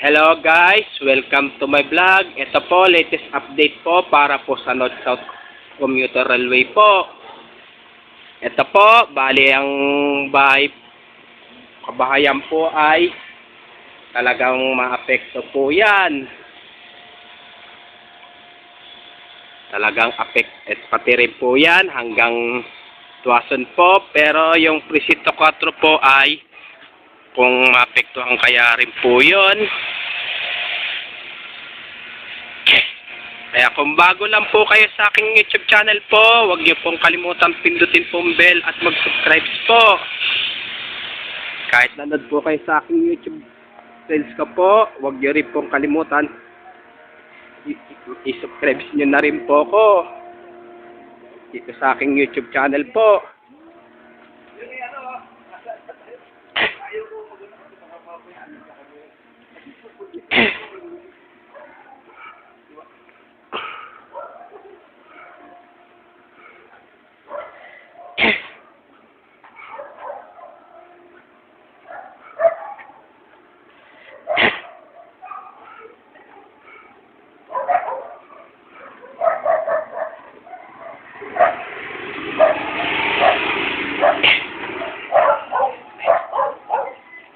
Hello guys, welcome to my vlog. Ito po, latest update po para po sa North South Commuter Railway po. Ito po, bali ang kabahayan po ay talagang maapekto po yan. Talagang pati rin po yan hanggang Tuason po. Pero yung Presinto 4 po ay kung maapektuhan kaya rin po yun. Kaya kung bago lang po kayo sa aking YouTube channel po, huwag niyo pong kalimutan pindutin pong bell at mag-subscribe po. Kahit nanood po kayo sa aking YouTube channel ko po, huwag niyo rin pong kalimutan i-subscribe niyo na rin po ko dito sa aking YouTube channel po.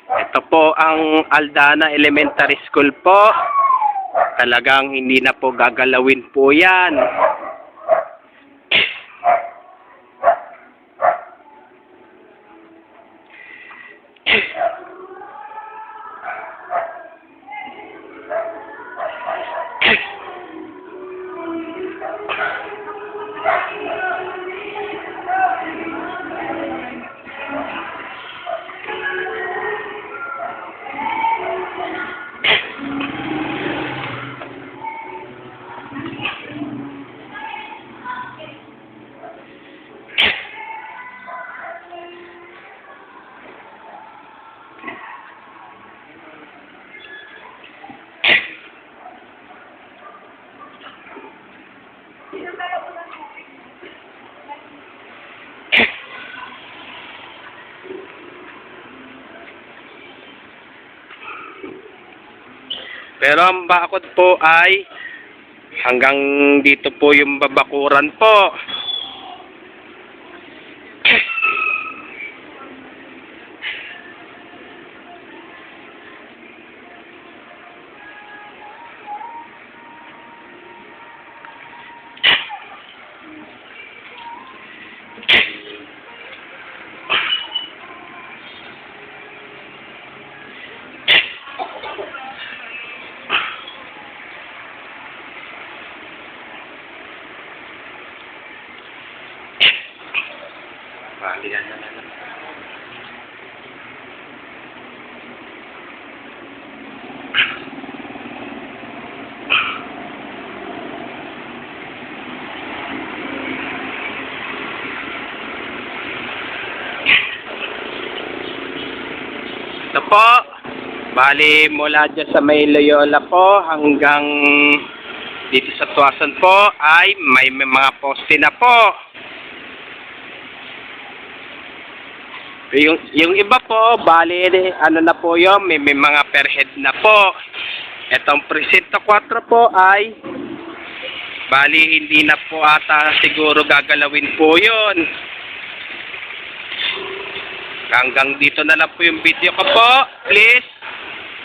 Ito po ang Aldana Elementary School po. Talagang hindi na po gagalawin po yan. Pero ang bakod po ay hanggang dito po yung babakuran po. Balikan na lang. Ito po, bali mula dyan sa may Loyola po hanggang dito sa Tuason po ay may mga poste na po. Yung iba po, bali, ano na po yun, may mga per head na po. Etong Presinto 4 po ay, bali, hindi na po ata siguro gagalawin po yun. Hanggang dito na lang po yung video ko po. Please,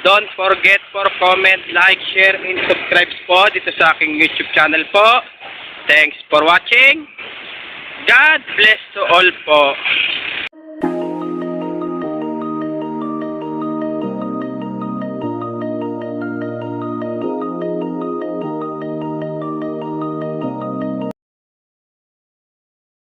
don't forget for comment, like, share, and subscribe po dito sa aking YouTube channel po. Thanks for watching. God bless to all po.